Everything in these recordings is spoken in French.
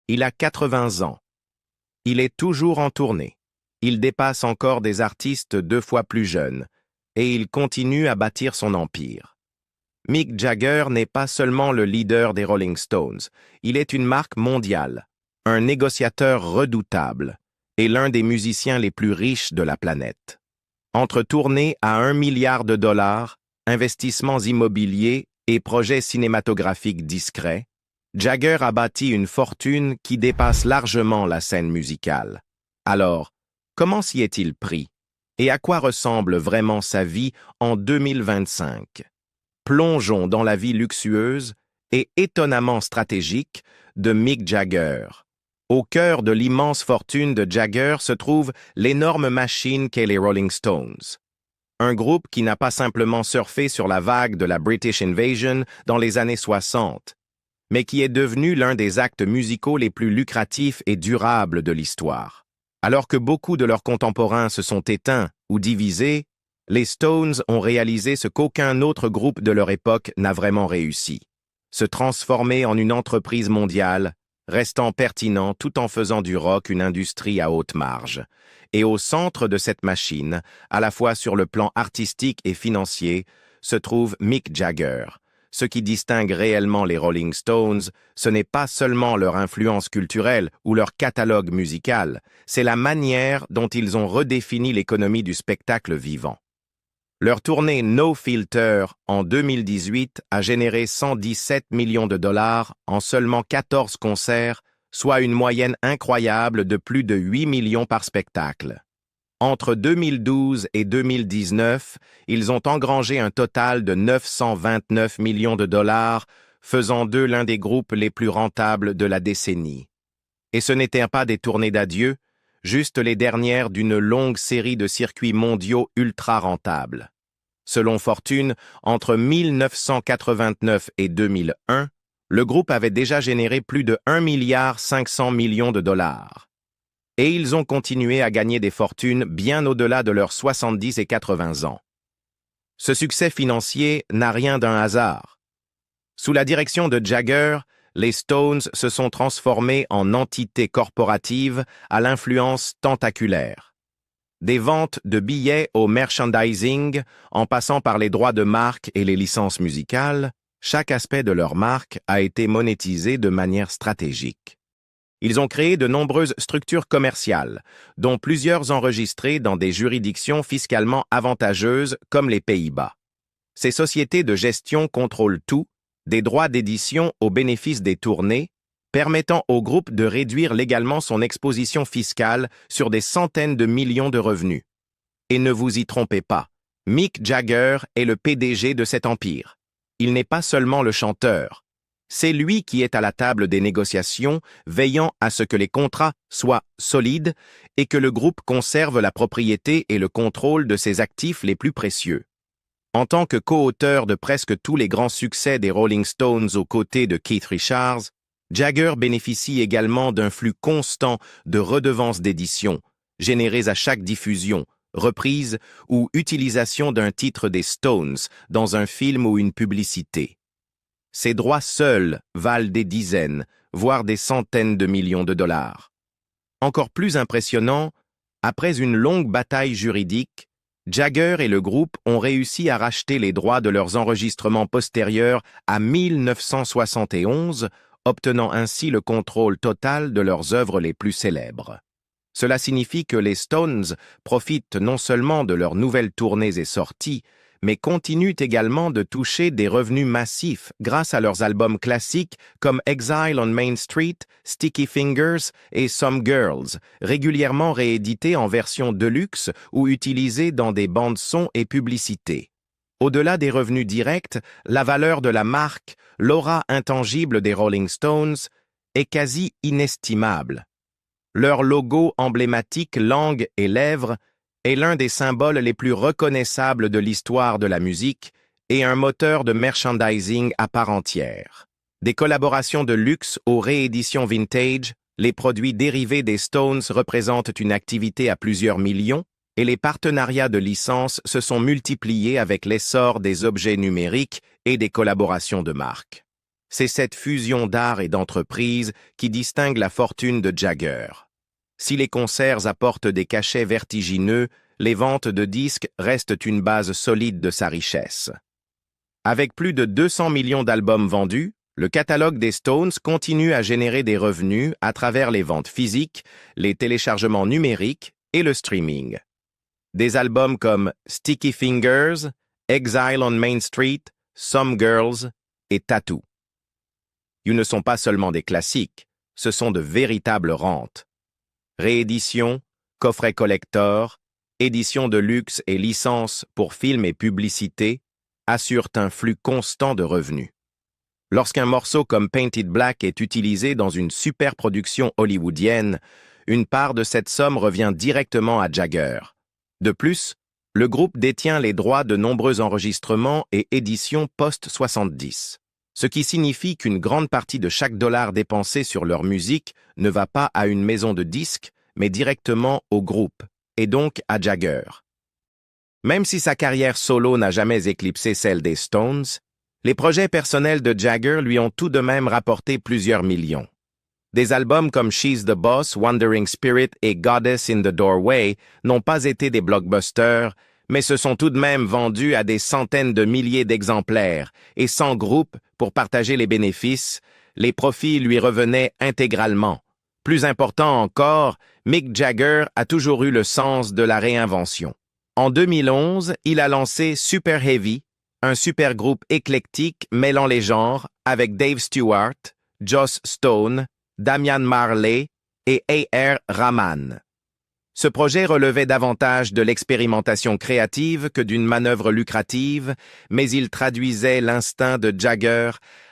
Il a 80 ans. Il est toujours en tournée. Il dépasse encore des artistes 2 fois plus jeunes, et il continue à bâtir son empire. Mick Jagger n'est pas seulement le leader des Rolling Stones, il est une marque mondiale, un négociateur redoutable, et l'un des musiciens les plus riches de la planète. Entre tournées à 1 milliard de dollars, investissements immobiliers et projets cinématographiques discrets, Jagger a bâti une fortune qui dépasse largement la scène musicale. Alors, comment s'y est-il pris? Et à quoi ressemble vraiment sa vie en 2025? Plongeons dans la vie luxueuse et étonnamment stratégique de Mick Jagger. Au cœur de l'immense fortune de Jagger se trouve l'énorme machine qu'est les Rolling Stones. Un groupe qui n'a pas simplement surfé sur la vague de la British Invasion dans les années 60, mais qui est devenu l'un des actes musicaux les plus lucratifs et durables de l'histoire. Alors que beaucoup de leurs contemporains se sont éteints ou divisés, les Stones ont réalisé ce qu'aucun autre groupe de leur époque n'a vraiment réussi: se transformer en une entreprise mondiale, restant pertinent tout en faisant du rock une industrie à haute marge. Et au centre de cette machine, à la fois sur le plan artistique et financier, se trouve Mick Jagger. Ce qui distingue réellement les Rolling Stones, ce n'est pas seulement leur influence culturelle ou leur catalogue musical, c'est la manière dont ils ont redéfini l'économie du spectacle vivant. Leur tournée No Filter en 2018 a généré 117 millions de dollars en seulement 14 concerts, soit une moyenne incroyable de plus de 8 millions par spectacle. Entre 2012 et 2019, ils ont engrangé un total de 929 millions de dollars, faisant d'eux l'un des groupes les plus rentables de la décennie. Et ce n'étaient pas des tournées d'adieu, juste les dernières d'une longue série de circuits mondiaux ultra rentables. Selon Fortune, entre 1989 et 2001, le groupe avait déjà généré plus de 1,5 milliard de dollars. Et ils ont continué à gagner des fortunes bien au-delà de leurs 70 et 80 ans. Ce succès financier n'a rien d'un hasard. Sous la direction de Jagger, les Stones se sont transformés en entités corporatives à l'influence tentaculaire. Des ventes de billets au merchandising, en passant par les droits de marque et les licences musicales, chaque aspect de leur marque a été monétisé de manière stratégique. Ils ont créé de nombreuses structures commerciales, dont plusieurs enregistrées dans des juridictions fiscalement avantageuses comme les Pays-Bas. Ces sociétés de gestion contrôlent tout, des droits d'édition au bénéfice des tournées, permettant au groupe de réduire légalement son exposition fiscale sur des centaines de millions de revenus. Et ne vous y trompez pas, Mick Jagger est le PDG de cet empire. Il n'est pas seulement le chanteur. C'est lui qui est à la table des négociations, veillant à ce que les contrats soient solides et que le groupe conserve la propriété et le contrôle de ses actifs les plus précieux. En tant que co-auteur de presque tous les grands succès des Rolling Stones aux côtés de Keith Richards, Jagger bénéficie également d'un flux constant de redevances d'édition, générées à chaque diffusion, reprise ou utilisation d'un titre des Stones dans un film ou une publicité. Ces droits seuls valent des dizaines, voire des centaines de millions de dollars. Encore plus impressionnant, après une longue bataille juridique, Jagger et le groupe ont réussi à racheter les droits de leurs enregistrements postérieurs à 1971, obtenant ainsi le contrôle total de leurs œuvres les plus célèbres. Cela signifie que les Stones profitent non seulement de leurs nouvelles tournées et sorties, mais continuent également de toucher des revenus massifs grâce à leurs albums classiques comme Exile on Main Street, Sticky Fingers et Some Girls, régulièrement réédités en version deluxe ou utilisés dans des bandes-sons et publicités. Au-delà des revenus directs, la valeur de la marque, l'aura intangible des Rolling Stones, est quasi inestimable. Leur logo emblématique langue et lèvres est l'un des symboles les plus reconnaissables de l'histoire de la musique et un moteur de merchandising à part entière. Des collaborations de luxe aux rééditions vintage, les produits dérivés des Stones représentent une activité à plusieurs millions, et les partenariats de licence se sont multipliés avec l'essor des objets numériques et des collaborations de marques. C'est cette fusion d'art et d'entreprise qui distingue la fortune de Jagger. Si les concerts apportent des cachets vertigineux, les ventes de disques restent une base solide de sa richesse. Avec plus de 200 millions d'albums vendus, le catalogue des Stones continue à générer des revenus à travers les ventes physiques, les téléchargements numériques et le streaming. Des albums comme Sticky Fingers, Exile on Main Street, Some Girls et Tattoo. Ils ne sont pas seulement des classiques, ce sont de véritables rentes. Rééditions, coffrets collector, éditions de luxe et licences pour films et publicités assurent un flux constant de revenus. Lorsqu'un morceau comme Painted Black est utilisé dans une superproduction hollywoodienne, une part de cette somme revient directement à Jagger. De plus, le groupe détient les droits de nombreux enregistrements et éditions post-70, ce qui signifie qu'une grande partie de chaque dollar dépensé sur leur musique ne va pas à une maison de disques, mais directement au groupe, et donc à Jagger. Même si sa carrière solo n'a jamais éclipsé celle des Stones, les projets personnels de Jagger lui ont tout de même rapporté plusieurs millions. Des albums comme She's the Boss, Wandering Spirit et Goddess in the Doorway n'ont pas été des blockbusters, mais se sont tout de même vendus à des centaines de milliers d'exemplaires, et sans groupe pour partager les bénéfices, les profits lui revenaient intégralement. Plus important encore, Mick Jagger a toujours eu le sens de la réinvention. En 2011, il a lancé Super Heavy, un supergroupe éclectique mêlant les genres avec Dave Stewart, Joss Stone, Damian Marley et A.R. Rahman. Ce projet relevait davantage de l'expérimentation créative que d'une manœuvre lucrative, mais il traduisait l'instinct de Jagger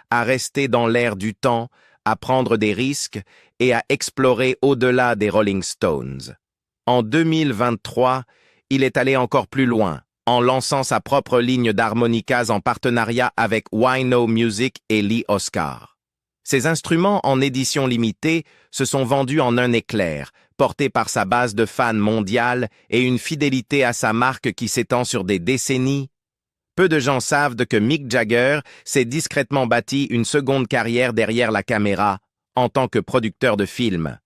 à rester dans l'air du temps, à prendre des risques et à explorer au-delà des Rolling Stones. En 2023, il est allé encore plus loin, en lançant sa propre ligne d'harmonicas en partenariat avec Wino Music et Lee Oscar. Ces instruments en édition limitée se sont vendus en un éclair, portés par sa base de fans mondiale et une fidélité à sa marque qui s'étend sur des décennies. Peu de gens savent que Mick Jagger s'est discrètement bâti une seconde carrière derrière la caméra, en tant que producteur de films.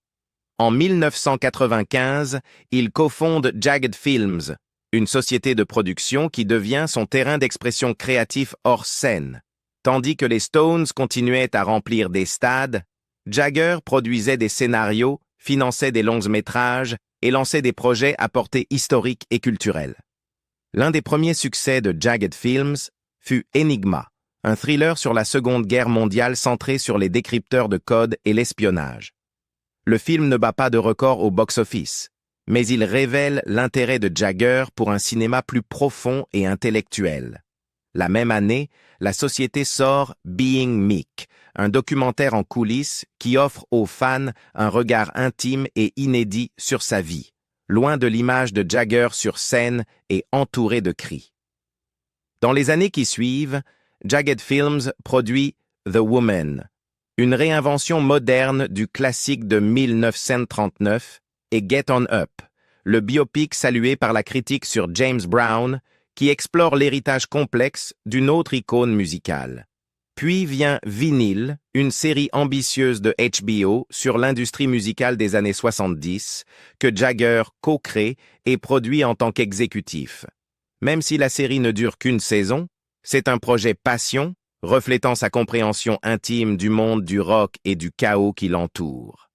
En 1995, il cofonde Jagged Films, une société de production qui devient son terrain d'expression créatif hors scène. Tandis que les Stones continuaient à remplir des stades, Jagger produisait des scénarios, finançait des longs métrages et lançait des projets à portée historique et culturelle. L'un des premiers succès de Jagged Films fut Enigma, un thriller sur la Seconde Guerre mondiale centré sur les décrypteurs de codes et l'espionnage. Le film ne bat pas de record au box-office, mais il révèle l'intérêt de Jagger pour un cinéma plus profond et intellectuel. La même année, la société sort Being Mick, un documentaire en coulisses qui offre aux fans un regard intime et inédit sur sa vie, loin de l'image de Jagger sur scène et entouré de cris. Dans les années qui suivent, Jagged Films produit The Woman, une réinvention moderne du classique de 1939, et Get On Up, le biopic salué par la critique sur James Brown, qui explore l'héritage complexe d'une autre icône musicale. Puis vient Vinyl, une série ambitieuse de HBO sur l'industrie musicale des années 70, que Jagger co-crée et produit en tant qu'exécutif. Même si la série ne dure qu'une saison, c'est un projet passion, reflétant sa compréhension intime du monde du rock et du chaos qui l'entoure.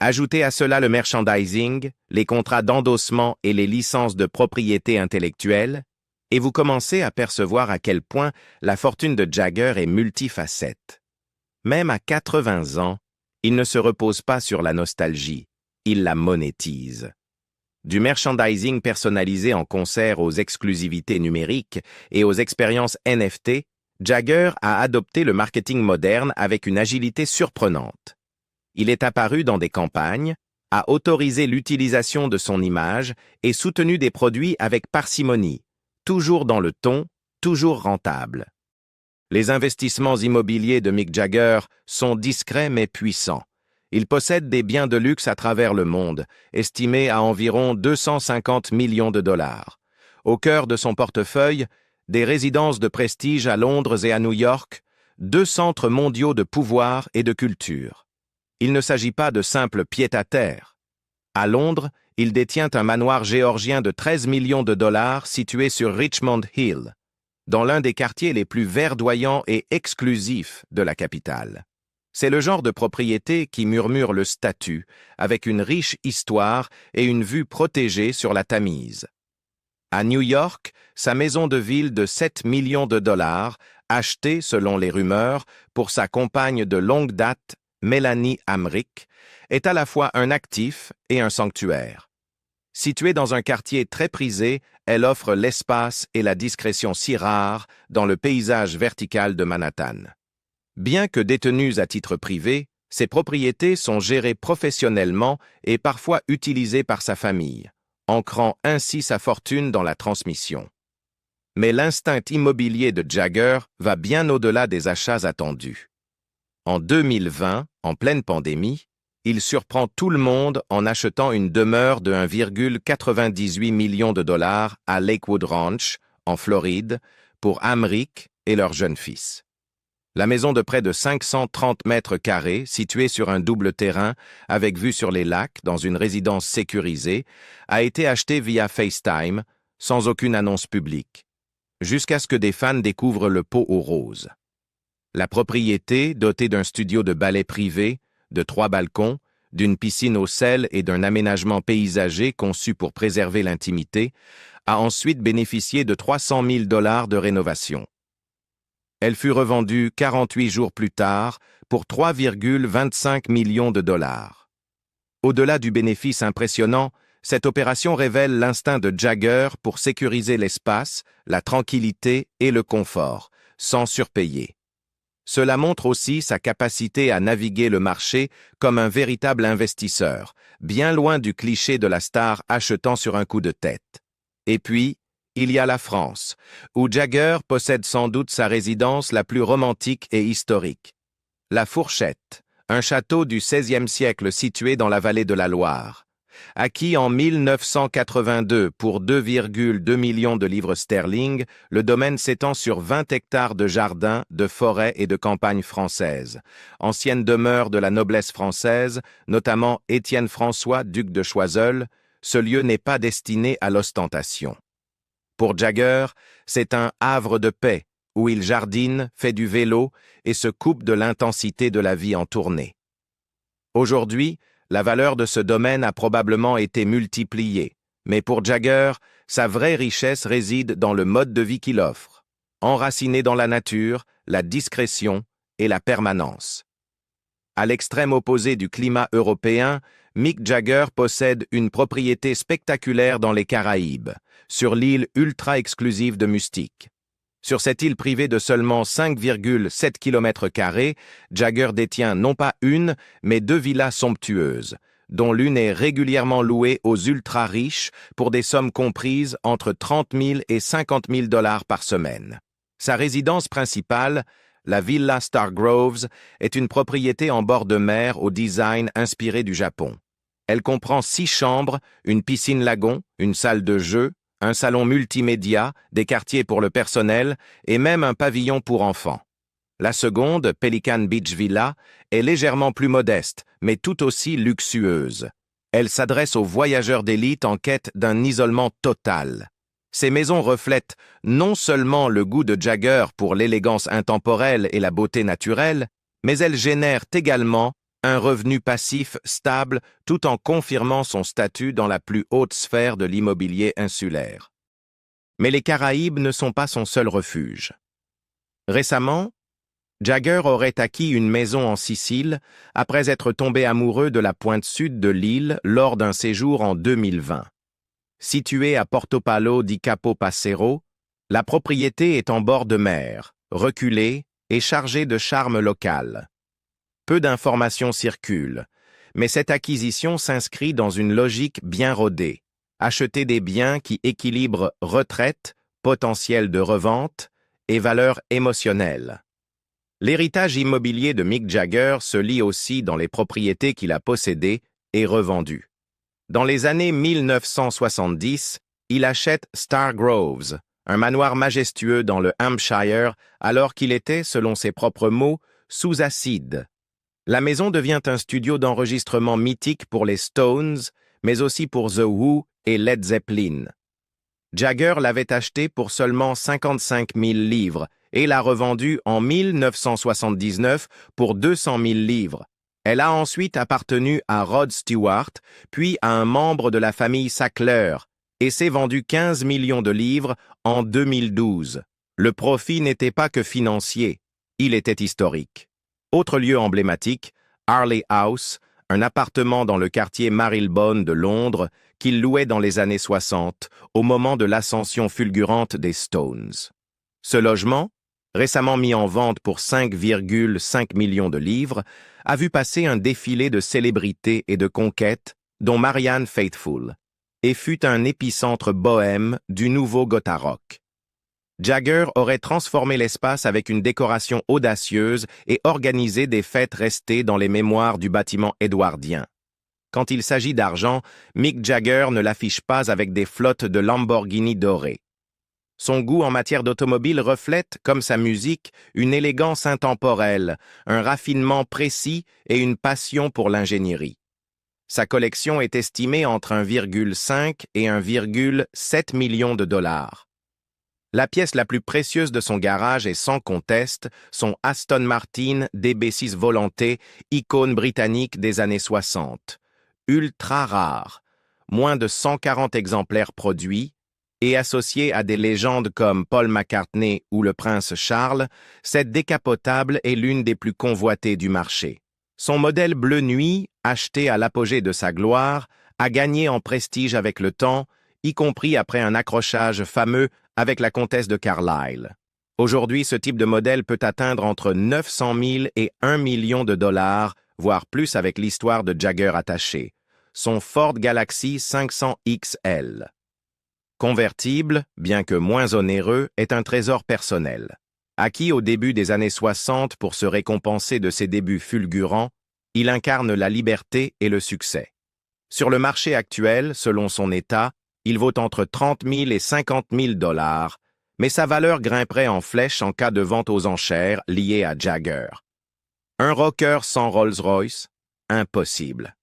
Ajoutez à cela le merchandising, les contrats d'endossement et les licences de propriété intellectuelle, et vous commencez à percevoir à quel point la fortune de Jagger est multifacette. Même à 80 ans, il ne se repose pas sur la nostalgie, il la monétise. Du merchandising personnalisé en concert aux exclusivités numériques et aux expériences NFT, Jagger a adopté le marketing moderne avec une agilité surprenante. Il est apparu dans des campagnes, a autorisé l'utilisation de son image et soutenu des produits avec parcimonie, toujours dans le ton, toujours rentable. Les investissements immobiliers de Mick Jagger sont discrets mais puissants. Il possède des biens de luxe à travers le monde, estimés à environ 250 millions de dollars. Au cœur de son portefeuille, des résidences de prestige à Londres et à New York, deux centres mondiaux de pouvoir et de culture. Il ne s'agit pas de simples pieds-à-terre. À Londres, il détient un manoir géorgien de 13 millions de dollars situé sur Richmond Hill, dans l'un des quartiers les plus verdoyants et exclusifs de la capitale. C'est le genre de propriété qui murmure le statut, avec une riche histoire et une vue protégée sur la Tamise. À New York, sa maison de ville de 7 millions de dollars, achetée, selon les rumeurs, pour sa compagne de longue date, Mélanie Hamrick, est à la fois un actif et un sanctuaire. Située dans un quartier très prisé, elle offre l'espace et la discrétion si rares dans le paysage vertical de Manhattan. Bien que détenues à titre privé, ces propriétés sont gérées professionnellement et parfois utilisées par sa famille, ancrant ainsi sa fortune dans la transmission. Mais l'instinct immobilier de Jagger va bien au-delà des achats attendus. En 2020, en pleine pandémie, il surprend tout le monde en achetant une demeure de 1,98 million de dollars à Lakewood Ranch, en Floride, pour Hamrick et leur jeune fils. La maison de près de 530 mètres carrés, située sur un double terrain avec vue sur les lacs dans une résidence sécurisée, a été achetée via FaceTime, sans aucune annonce publique, jusqu'à ce que des fans découvrent le pot aux roses. La propriété, dotée d'un studio de ballet privé, de 3 balcons, d'une piscine au sel et d'un aménagement paysager conçu pour préserver l'intimité, a ensuite bénéficié de 300 000 $ de rénovation. Elle fut revendue 48 jours plus tard pour 3,25 millions de dollars. Au-delà du bénéfice impressionnant, cette opération révèle l'instinct de Jagger pour sécuriser l'espace, la tranquillité et le confort, sans surpayer. Cela montre aussi sa capacité à naviguer le marché comme un véritable investisseur, bien loin du cliché de la star achetant sur un coup de tête. Et puis, il y a la France, où Jagger possède sans doute sa résidence la plus romantique et historique. La Fourchette, un château du XVIe siècle situé dans la vallée de la Loire. Acquis en 1982 pour 2,2 millions de livres sterling, le domaine s'étend sur 20 hectares de jardins, de forêts et de campagnes françaises. Ancienne demeure de la noblesse française, notamment Étienne François, duc de Choiseul, ce lieu n'est pas destiné à l'ostentation. Pour Jagger, c'est un havre de paix, où il jardine, fait du vélo et se coupe de l'intensité de la vie en tournée. Aujourd'hui, la valeur de ce domaine a probablement été multipliée, mais pour Jagger, sa vraie richesse réside dans le mode de vie qu'il offre, enraciné dans la nature, la discrétion et la permanence. À l'extrême opposé du climat européen, Mick Jagger possède une propriété spectaculaire dans les Caraïbes, sur l'île ultra-exclusive de Mustique. Sur cette île privée de seulement 5,7 km², Jagger détient non pas une, mais 2 villas somptueuses, dont l'une est régulièrement louée aux ultra-riches pour des sommes comprises entre 30 000 et 50 000 $ par semaine. Sa résidence principale, la Villa Star Groves, est une propriété en bord de mer au design inspiré du Japon. Elle comprend 6 chambres, une piscine lagon, une salle de jeu, un salon multimédia, des quartiers pour le personnel et même un pavillon pour enfants. La seconde, Pelican Beach Villa, est légèrement plus modeste, mais tout aussi luxueuse. Elle s'adresse aux voyageurs d'élite en quête d'un isolement total. Ces maisons reflètent non seulement le goût de Jagger pour l'élégance intemporelle et la beauté naturelle, mais elles génèrent également un revenu passif stable tout en confirmant son statut dans la plus haute sphère de l'immobilier insulaire. Mais les Caraïbes ne sont pas son seul refuge. Récemment, Jagger aurait acquis une maison en Sicile après être tombé amoureux de la pointe sud de l'île lors d'un séjour en 2020. Située à Portopalo di Capo Passero, la propriété est en bord de mer, reculée et chargée de charme local. Peu d'informations circulent, mais cette acquisition s'inscrit dans une logique bien rodée. Acheter des biens qui équilibrent retraite, potentiel de revente et valeur émotionnelle. L'héritage immobilier de Mick Jagger se lit aussi dans les propriétés qu'il a possédées et revendues. Dans les années 1970, il achète Star Groves, un manoir majestueux dans le Hampshire, alors qu'il était, selon ses propres mots, sous acide. La maison devient un studio d'enregistrement mythique pour les Stones, mais aussi pour The Who et Led Zeppelin. Jagger l'avait acheté pour seulement 55 000 livres et l'a revendue en 1979 pour 200 000 livres. Elle a ensuite appartenu à Rod Stewart, puis à un membre de la famille Sackler, et s'est vendue 15 millions de livres en 2012. Le profit n'était pas que financier, il était historique. Autre lieu emblématique, Harley House, un appartement dans le quartier Marylebone de Londres qu'il louait dans les années 60, au moment de l'ascension fulgurante des Stones. Ce logement, récemment mis en vente pour 5,5 millions de livres, a vu passer un défilé de célébrités et de conquêtes, dont Marianne Faithfull, et fut un épicentre bohème du nouveau gotha rock. Jagger aurait transformé l'espace avec une décoration audacieuse et organisé des fêtes restées dans les mémoires du bâtiment édouardien. Quand il s'agit d'argent, Mick Jagger ne l'affiche pas avec des flottes de Lamborghini dorées. Son goût en matière d'automobile reflète, comme sa musique, une élégance intemporelle, un raffinement précis et une passion pour l'ingénierie. Sa collection est estimée entre 1,5 et 1,7 million de dollars. La pièce la plus précieuse de son garage est sans conteste son Aston Martin DB6 Volante, icône britannique des années 60. Ultra rare, moins de 140 exemplaires produits, et associé à des légendes comme Paul McCartney ou le prince Charles, cette décapotable est l'une des plus convoitées du marché. Son modèle bleu nuit, acheté à l'apogée de sa gloire, a gagné en prestige avec le temps, y compris après un accrochage fameux avec la comtesse de Carlisle. Aujourd'hui, ce type de modèle peut atteindre entre 900 000 et 1 million de dollars, voire plus avec l'histoire de Jagger attachée. Son Ford Galaxy 500 XL. Convertible, bien que moins onéreux, est un trésor personnel. Acquis au début des années 60 pour se récompenser de ses débuts fulgurants, il incarne la liberté et le succès. Sur le marché actuel, selon son état, il vaut entre 30 000 et 50 000 dollars, mais sa valeur grimperait en flèche en cas de vente aux enchères liée à Jagger. Un rocker sans Rolls-Royce? Impossible.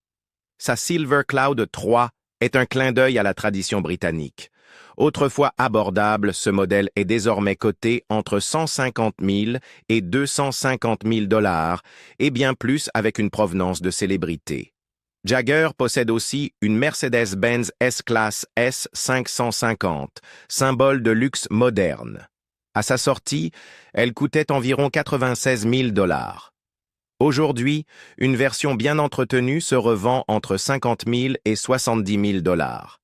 Sa Silver Cloud 3 est un clin d'œil à la tradition britannique. Autrefois abordable, ce modèle est désormais coté entre 150 000 et 250 000 dollars, et bien plus avec une provenance de célébrité. Jagger possède aussi une Mercedes-Benz S-Class S550, symbole de luxe moderne. À sa sortie, elle coûtait environ 96 000 dollars. Aujourd'hui, une version bien entretenue se revend entre 50 000 et 70 000 dollars.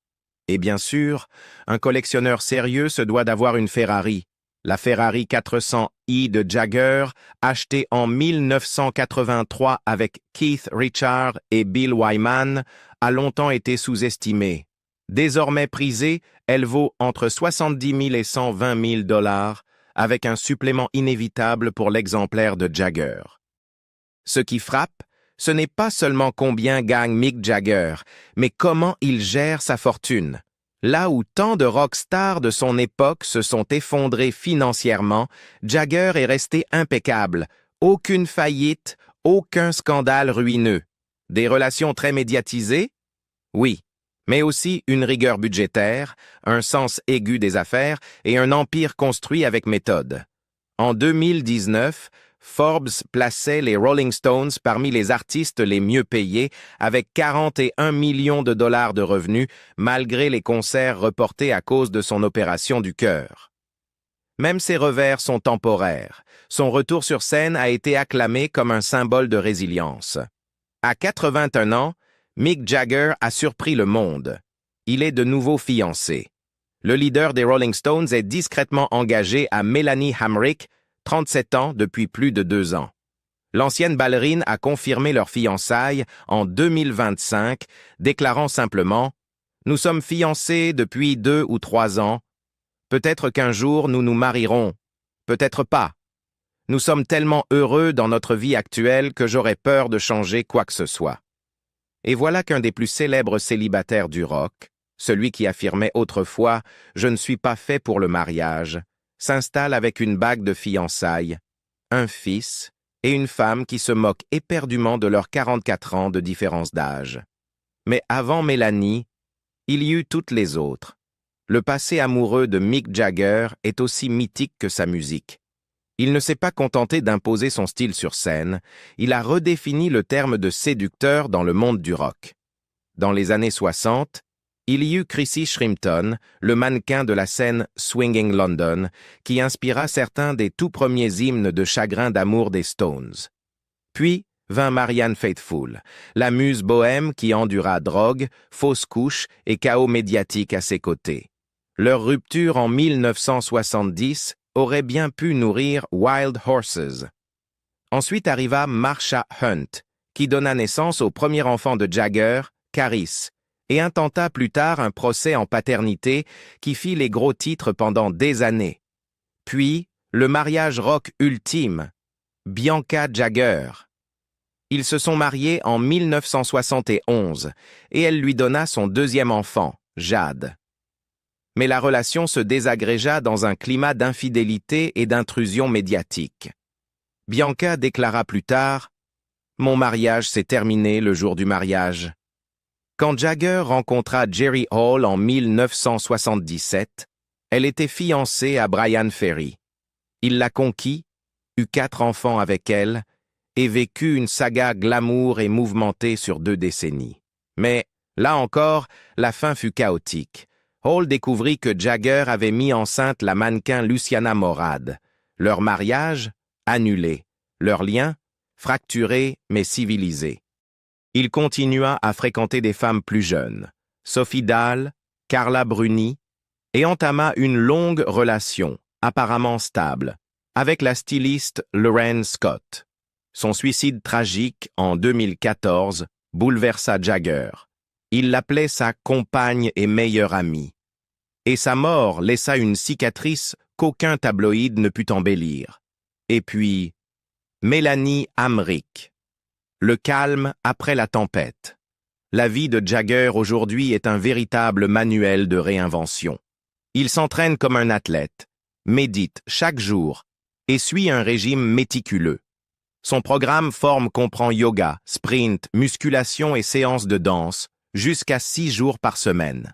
Et bien sûr, un collectionneur sérieux se doit d'avoir une Ferrari. La Ferrari 400i de Jagger, achetée en 1983 avec Keith Richards et Bill Wyman, a longtemps été sous-estimée. Désormais prisée, elle vaut entre 70 000 et 120 000 dollars, avec un supplément inévitable pour l'exemplaire de Jagger. Ce qui frappe, ce n'est pas seulement combien gagne Mick Jagger, mais comment il gère sa fortune. Là où tant de rockstars de son époque se sont effondrés financièrement, Jagger est resté impeccable. Aucune faillite, aucun scandale ruineux. Des relations très médiatisées? Oui, mais aussi une rigueur budgétaire, un sens aigu des affaires et un empire construit avec méthode. En 2019, Forbes plaçait les Rolling Stones parmi les artistes les mieux payés avec 41 millions de dollars de revenus malgré les concerts reportés à cause de son opération du cœur. Même ses revers sont temporaires. Son retour sur scène a été acclamé comme un symbole de résilience. À 81 ans, Mick Jagger a surpris le monde. Il est de nouveau fiancé. Le leader des Rolling Stones est discrètement engagé à Melanie Hamrick, 37 ans depuis plus de 2 ans. L'ancienne ballerine a confirmé leur fiançailles en 2025, déclarant simplement « Nous sommes fiancés depuis 2 ou 3 ans. Peut-être qu'un jour nous nous marierons. Peut-être pas. Nous sommes tellement heureux dans notre vie actuelle que j'aurais peur de changer quoi que ce soit. » Et voilà qu'un des plus célèbres célibataires du rock, celui qui affirmait autrefois « Je ne suis pas fait pour le mariage », s'installe avec une bague de fiançailles, un fils et une femme qui se moquent éperdument de leurs 44 ans de différence d'âge. Mais avant Mélanie, il y eut toutes les autres. Le passé amoureux de Mick Jagger est aussi mythique que sa musique. Il ne s'est pas contenté d'imposer son style sur scène, il a redéfini le terme de séducteur dans le monde du rock. Dans les années 60, il y eut Chrissy Shrimpton, le mannequin de la scène Swinging London, qui inspira certains des tout premiers hymnes de chagrin d'amour des Stones. Puis vint Marianne Faithfull, la muse bohème qui endura drogue, fausses couches et chaos médiatique à ses côtés. Leur rupture en 1970 aurait bien pu nourrir Wild Horses. Ensuite arriva Marsha Hunt, qui donna naissance au premier enfant de Jagger, Caris, et intenta plus tard un procès en paternité qui fit les gros titres pendant des années. Puis, le mariage rock ultime, Bianca Jagger. Ils se sont mariés en 1971 et elle lui donna son deuxième enfant, Jade. Mais la relation se désagrégea dans un climat d'infidélité et d'intrusion médiatique. Bianca déclara plus tard « Mon mariage s'est terminé le jour du mariage ». Quand Jagger rencontra Jerry Hall en 1977, elle était fiancée à Brian Ferry. Il la conquit, eut 4 enfants avec elle et vécut une saga glamour et mouvementée sur 2 décennies. Mais, là encore, la fin fut chaotique. Hall découvrit que Jagger avait mis enceinte la mannequin Luciana Morad. Leur mariage, annulé. Leur lien, fracturé mais civilisé. Il continua à fréquenter des femmes plus jeunes, Sophie Dahl, Carla Bruni, et entama une longue relation, apparemment stable, avec la styliste Lorraine Scott. Son suicide tragique, en 2014, bouleversa Jagger. Il l'appelait sa compagne et meilleure amie. Et sa mort laissa une cicatrice qu'aucun tabloïd ne put embellir. Et puis, Mélanie Hamrick. Le calme après la tempête. La vie de Jagger aujourd'hui est un véritable manuel de réinvention. Il s'entraîne comme un athlète, médite chaque jour et suit un régime méticuleux. Son programme forme comprend yoga, sprint, musculation et séances de danse, jusqu'à 6 jours par semaine.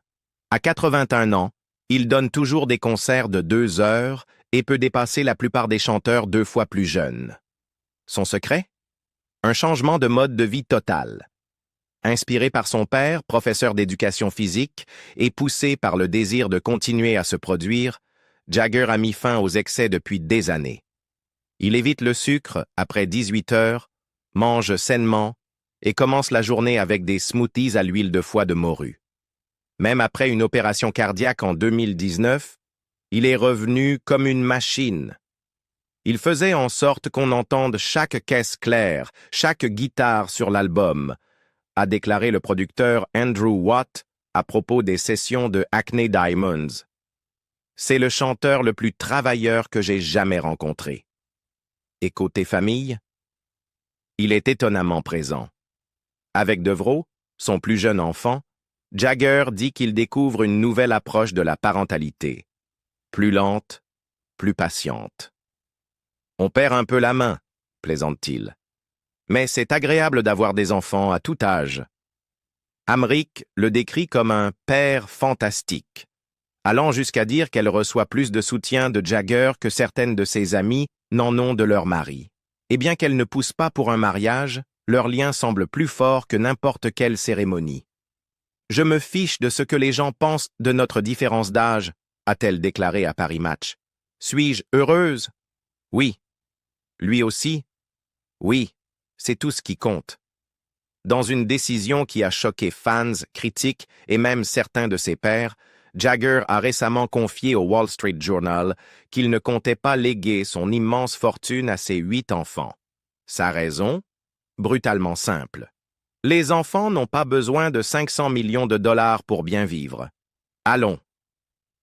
À 81 ans, il donne toujours des concerts de 2 heures et peut dépasser la plupart des chanteurs 2 fois plus jeunes. Son secret? Un changement de mode de vie total. Inspiré par son père, professeur d'éducation physique, et poussé par le désir de continuer à se produire, Jagger a mis fin aux excès depuis des années. Il évite le sucre après 18 heures, mange sainement et commence la journée avec des smoothies à l'huile de foie de morue. Même après une opération cardiaque en 2019, il est revenu comme une machine. Il faisait en sorte qu'on entende chaque caisse claire, chaque guitare sur l'album, a déclaré le producteur Andrew Watt à propos des sessions de Acne Diamonds. C'est le chanteur le plus travailleur que j'ai jamais rencontré. Et côté famille, il est étonnamment présent. Avec Devro, son plus jeune enfant, Jagger dit qu'il découvre une nouvelle approche de la parentalité. Plus lente, plus patiente. On perd un peu la main, plaisante-t-il. Mais c'est agréable d'avoir des enfants à tout âge. Hamrick le décrit comme un père fantastique, allant jusqu'à dire qu'elle reçoit plus de soutien de Jagger que certaines de ses amies n'en ont de leur mari. Et bien qu'elle ne pousse pas pour un mariage, leur lien semble plus fort que n'importe quelle cérémonie. « Je me fiche de ce que les gens pensent de notre différence d'âge », a-t-elle déclaré à Paris Match. « Suis-je heureuse? Oui. Lui aussi? Oui, c'est tout ce qui compte. » Dans une décision qui a choqué fans, critiques et même certains de ses pairs, Jagger a récemment confié au Wall Street Journal qu'il ne comptait pas léguer son immense fortune à ses 8 enfants. Sa raison? Brutalement simple. Les enfants n'ont pas besoin de 500 millions de dollars pour bien vivre. Allons.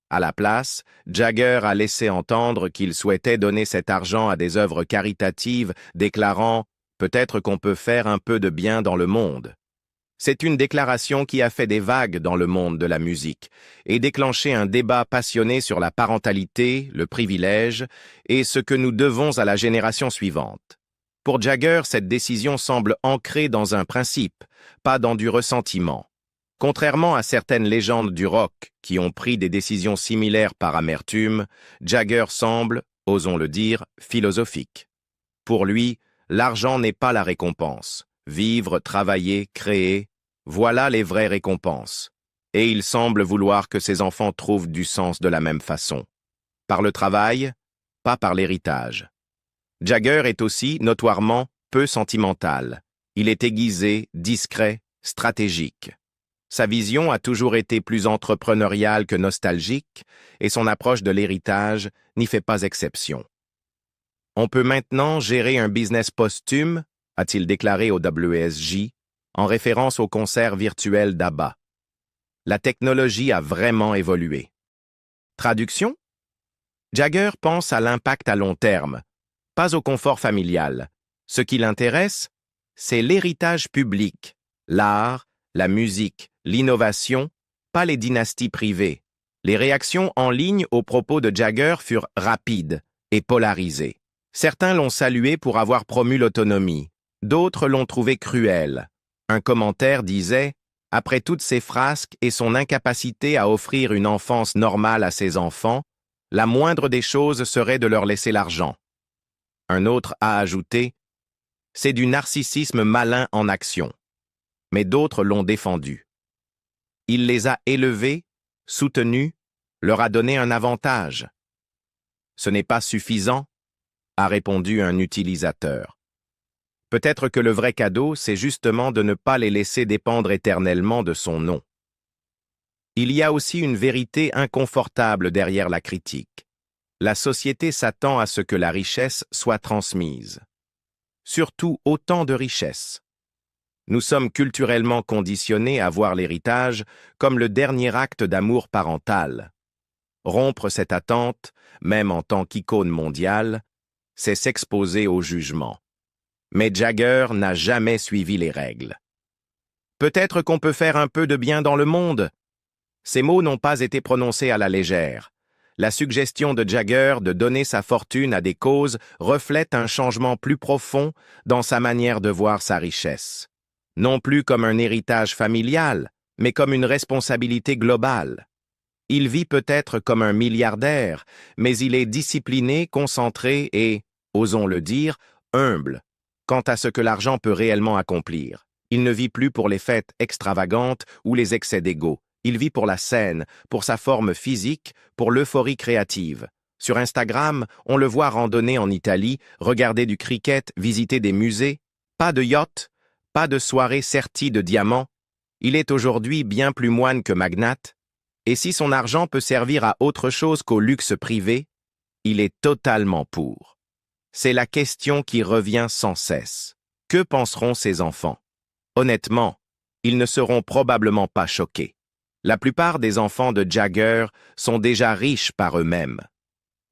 À la place, Jagger a laissé entendre qu'il souhaitait donner cet argent à des œuvres caritatives, déclarant « Peut-être qu'on peut faire un peu de bien dans le monde ». C'est une déclaration qui a fait des vagues dans le monde de la musique et déclenché un débat passionné sur la parentalité, le privilège et ce que nous devons à la génération suivante. Pour Jagger, cette décision semble ancrée dans un principe, pas dans du ressentiment. Contrairement à certaines légendes du rock qui ont pris des décisions similaires par amertume, Jagger semble, osons le dire, philosophique. Pour lui, l'argent n'est pas la récompense. Vivre, travailler, créer, voilà les vraies récompenses. Et il semble vouloir que ses enfants trouvent du sens de la même façon. Par le travail, pas par l'héritage. Jagger est aussi, notoirement, peu sentimental. Il est aiguisé, discret, stratégique. Sa vision a toujours été plus entrepreneuriale que nostalgique, et son approche de l'héritage n'y fait pas exception. On peut maintenant gérer un business posthume, a-t-il déclaré au WSJ, en référence au concert virtuel d'ABBA. La technologie a vraiment évolué. Traduction? Jagger pense à l'impact à long terme, pas au confort familial. Ce qui l'intéresse, c'est l'héritage public, l'art, la musique, l'innovation, pas les dynasties privées. Les réactions en ligne aux propos de Jagger furent rapides et polarisées. Certains l'ont salué pour avoir promu l'autonomie, d'autres l'ont trouvé cruel. Un commentaire disait « Après toutes ces frasques et son incapacité à offrir une enfance normale à ses enfants, la moindre des choses serait de leur laisser l'argent. » Un autre a ajouté « C'est du narcissisme malin en action. » Mais d'autres l'ont défendu. Il les a élevés, soutenus, leur a donné un avantage. « Ce n'est pas suffisant », a répondu un utilisateur. Peut-être que le vrai cadeau, c'est justement de ne pas les laisser dépendre éternellement de son nom. Il y a aussi une vérité inconfortable derrière la critique. La société s'attend à ce que la richesse soit transmise. Surtout autant de richesse. Nous sommes culturellement conditionnés à voir l'héritage comme le dernier acte d'amour parental. Rompre cette attente, même en tant qu'icône mondiale, c'est s'exposer au jugement. Mais Jagger n'a jamais suivi les règles. Peut-être qu'on peut faire un peu de bien dans le monde. Ces mots n'ont pas été prononcés à la légère. La suggestion de Jagger de donner sa fortune à des causes reflète un changement plus profond dans sa manière de voir sa richesse. Non plus comme un héritage familial, mais comme une responsabilité globale. Il vit peut-être comme un milliardaire, mais il est discipliné, concentré et, osons le dire, humble quant à ce que l'argent peut réellement accomplir. Il ne vit plus pour les fêtes extravagantes ou les excès d'ego. Il vit pour la scène, pour sa forme physique, pour l'euphorie créative. Sur Instagram, on le voit randonner en Italie, regarder du cricket, visiter des musées. Pas de yacht, pas de soirée sertie de diamants. Il est aujourd'hui bien plus moine que magnate. Et si son argent peut servir à autre chose qu'au luxe privé, il est totalement pour. C'est la question qui revient sans cesse. Que penseront ses enfants? Honnêtement, ils ne seront probablement pas choqués. La plupart des enfants de Jagger sont déjà riches par eux-mêmes.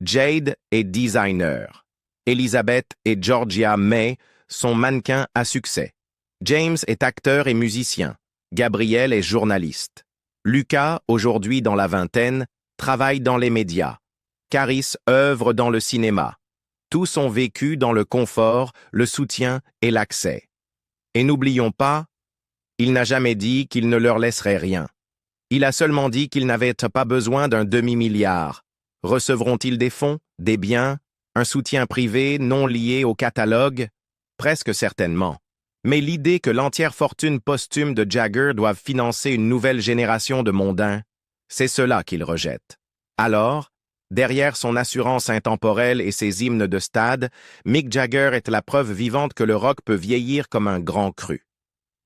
Jade est designer. Elizabeth et Georgia May sont mannequins à succès. James est acteur et musicien. Gabriel est journaliste. Lucas, aujourd'hui dans la vingtaine, travaille dans les médias. Caris œuvre dans le cinéma. Tous ont vécu dans le confort, le soutien et l'accès. Et n'oublions pas, il n'a jamais dit qu'il ne leur laisserait rien. Il a seulement dit qu'il n'avait pas besoin d'un demi-milliard. Recevront-ils des fonds, des biens, un soutien privé non lié au catalogue? Presque certainement. Mais l'idée que l'entière fortune posthume de Jagger doive financer une nouvelle génération de mondains, c'est cela qu'il rejette. Alors, derrière son assurance intemporelle et ses hymnes de stade, Mick Jagger est la preuve vivante que le rock peut vieillir comme un grand cru.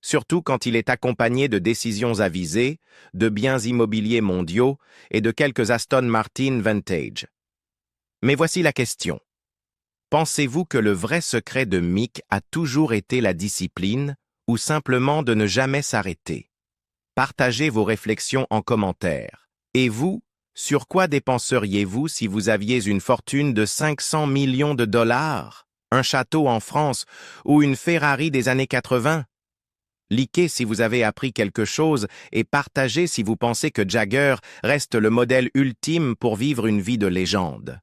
Surtout quand il est accompagné de décisions avisées, de biens immobiliers mondiaux et de quelques Aston Martin vintage. Mais voici la question. Pensez-vous que le vrai secret de Mick a toujours été la discipline ou simplement de ne jamais s'arrêter? Partagez vos réflexions en commentaire. Et vous, sur quoi dépenseriez-vous si vous aviez une fortune de 500 millions de dollars, un château en France ou une Ferrari des années 80? Likez si vous avez appris quelque chose et partagez si vous pensez que Jagger reste le modèle ultime pour vivre une vie de légende.